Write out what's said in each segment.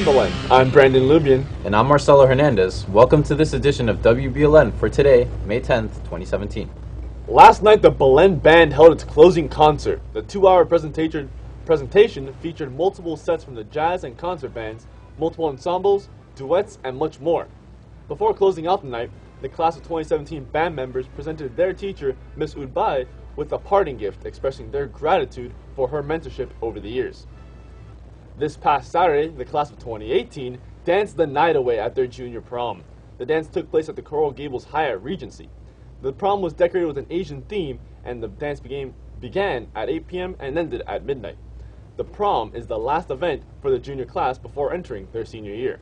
From Belen, I'm Brandon Lubian. And I'm Marcelo Hernandez. Welcome to this edition of WBLN for today, May 10th, 2017. Last night, the Belen Band held its closing concert. The 2-hour presentation featured multiple sets from the jazz and concert bands, multiple ensembles, duets, and much more. Before closing out the night, the class of 2017 band members presented their teacher, Miss Udbai, with a parting gift expressing their gratitude for her mentorship over the years. This past Saturday, the class of 2018 danced the night away at their junior prom. The dance took place at the Coral Gables Hyatt Regency. The prom was decorated with an Asian theme, and the dance began at 8 p.m. and ended at midnight. The prom is the last event for the junior class before entering their senior year.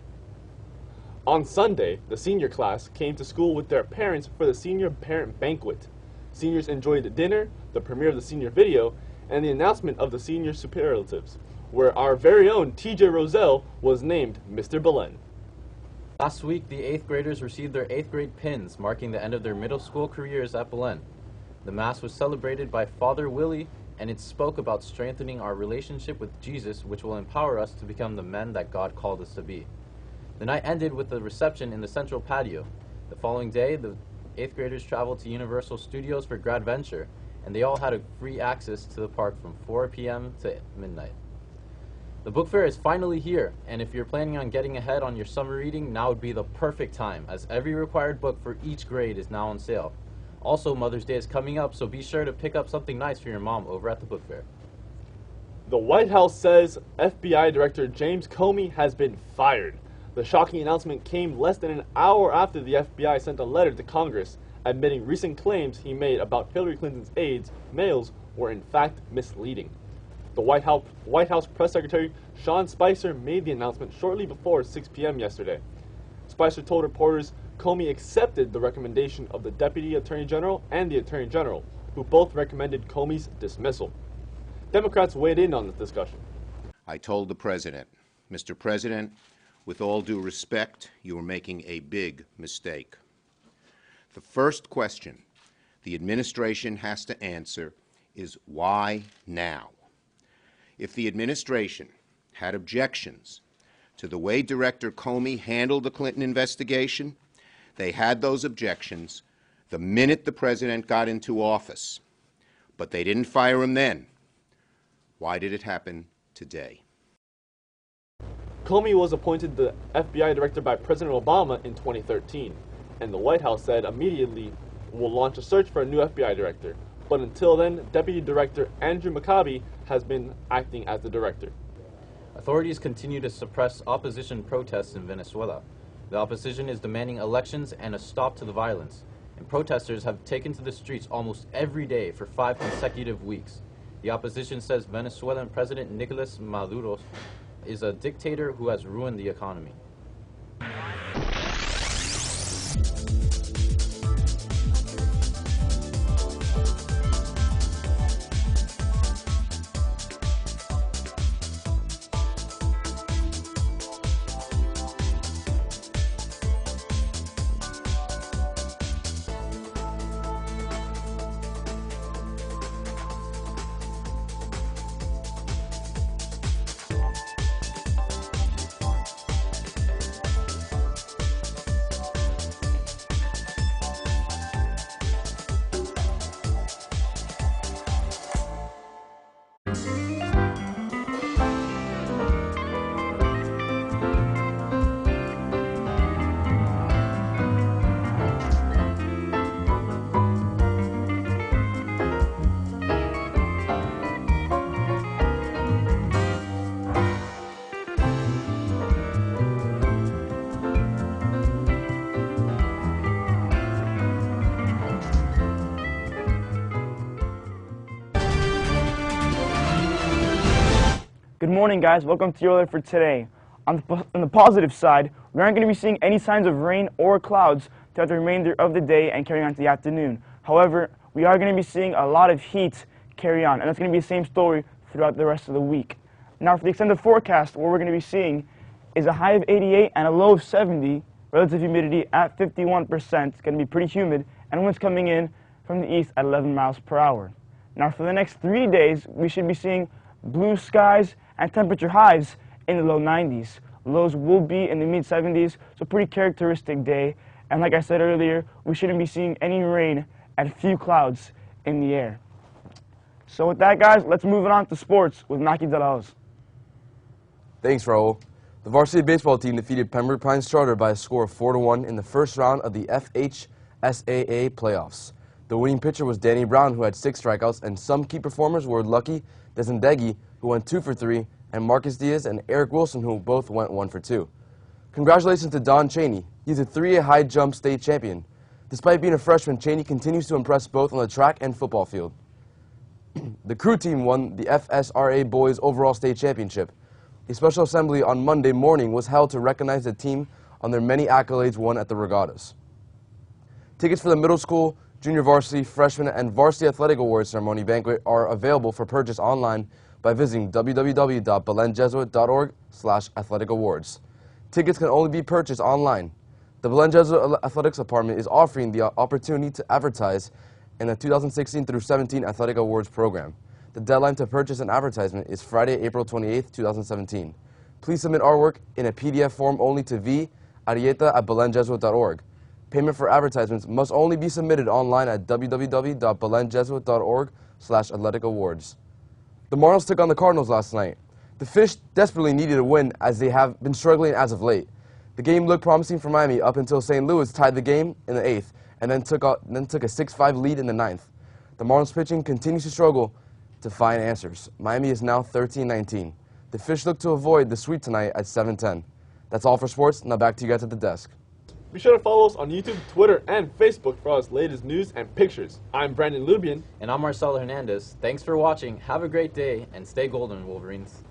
On Sunday, the senior class came to school with their parents for the senior parent banquet. Seniors enjoyed the dinner, the premiere of the senior video, and the announcement of the senior superlatives, where our very own TJ Roselle was named Mr. Belen. Last week, the 8th graders received their 8th grade pins, marking the end of their middle school careers at Belen. The Mass was celebrated by Father Willie, and it spoke about strengthening our relationship with Jesus, which will empower us to become the men that God called us to be. The night ended with a reception in the central patio. The following day, the 8th graders traveled to Universal Studios for Grad Venture, and they all had a free access to the park from 4 p.m. to midnight. The book fair is finally here, and if you're planning on getting ahead on your summer reading, now would be the perfect time, as every required book for each grade is now on sale. Also, Mother's Day is coming up, so be sure to pick up something nice for your mom over at the book fair. The White House says FBI Director James Comey has been fired. The shocking announcement came less than an hour after the FBI sent a letter to Congress admitting recent claims he made about Hillary Clinton's aides, males, were in fact misleading. The White House Press Secretary Sean Spicer made the announcement shortly before 6 p.m. yesterday. Spicer told reporters Comey accepted the recommendation of the Deputy Attorney General and the Attorney General, who both recommended Comey's dismissal. Democrats weighed in on this discussion. I told the President, Mr. President, with all due respect, you are making a big mistake. The first question the administration has to answer is why now? If the administration had objections to the way Director Comey handled the Clinton investigation, they had those objections the minute the president got into office. But they didn't fire him then. Why did it happen today? Comey was appointed the FBI director by President Obama in 2013, and the White House said immediately will launch a search for a new FBI director. But until then, Deputy Director Andrew McCabe has been acting as the director. Authorities continue to suppress opposition protests in Venezuela. The opposition is demanding elections and a stop to the violence, and protesters have taken to the streets almost every day for 5 consecutive weeks. The opposition says Venezuelan President Nicolas Maduro is a dictator who has ruined the economy. Good morning, guys. Welcome to your alert for today. On the positive side, we aren't going to be seeing any signs of rain or clouds throughout the remainder of the day and carrying on to the afternoon. However, we are going to be seeing a lot of heat carry on, and that's going to be the same story throughout the rest of the week. Now, for the extended forecast, what we're going to be seeing is a high of 88 and a low of 70, relative humidity at 51%. It's going to be pretty humid, and winds coming in from the east at 11 miles per hour. Now, for the next 3 days, we should be seeing blue skies and temperature highs in the low 90s. Lows will be in the mid-70s, so pretty characteristic day. And like I said earlier, we shouldn't be seeing any rain and few clouds in the air. So with that, guys, let's move on to sports with Naki Dalaos. Thanks, Raul. The varsity baseball team defeated Pembroke Pines Charter by a score of 4-1 in the first round of the FHSAA playoffs. The winning pitcher was Danny Brown, who had 6 strikeouts, and some key performers were Lucky Desendegi, who went 2 for 3, and Marcus Diaz and Eric Wilson, who both went 1 for 2. Congratulations to Don Cheney. He's a 3A high jump state champion. Despite being a freshman, Cheney continues to impress both on the track and football field. The crew team won the FSRA Boys Overall State Championship. A special assembly on Monday morning was held to recognize the team on their many accolades won at the regattas. Tickets for the middle school, junior varsity, freshman, and varsity athletic awards ceremony banquet are available for purchase online by visiting www.belenjesuit.org/athletic awards. Tickets can only be purchased online. The Belen Jesuit Athletics Department is offering the opportunity to advertise in the 2016 through 17 Athletic Awards program. The deadline to purchase an advertisement is Friday, April 28, 2017. Please submit artwork in a PDF form only to v.arieta@belenjesuit.org. Payment for advertisements must only be submitted online at www.belenjesuit.org/athletic awards. The Marlins took on the Cardinals last night. The Fish desperately needed a win as they have been struggling as of late. The game looked promising for Miami up until St. Louis tied the game in the 8th and then took a 6-5 lead in the 9th. The Marlins pitching continues to struggle to find answers. Miami is now 13-19. The Fish look to avoid the sweep tonight at 7-10. That's all for sports. Now back to you guys at the desk. Be sure to follow us on YouTube, Twitter, and Facebook for our latest news and pictures. I'm Brandon Lubian. And I'm Marcelo Hernandez. Thanks for watching. Have a great day and stay golden, Wolverines.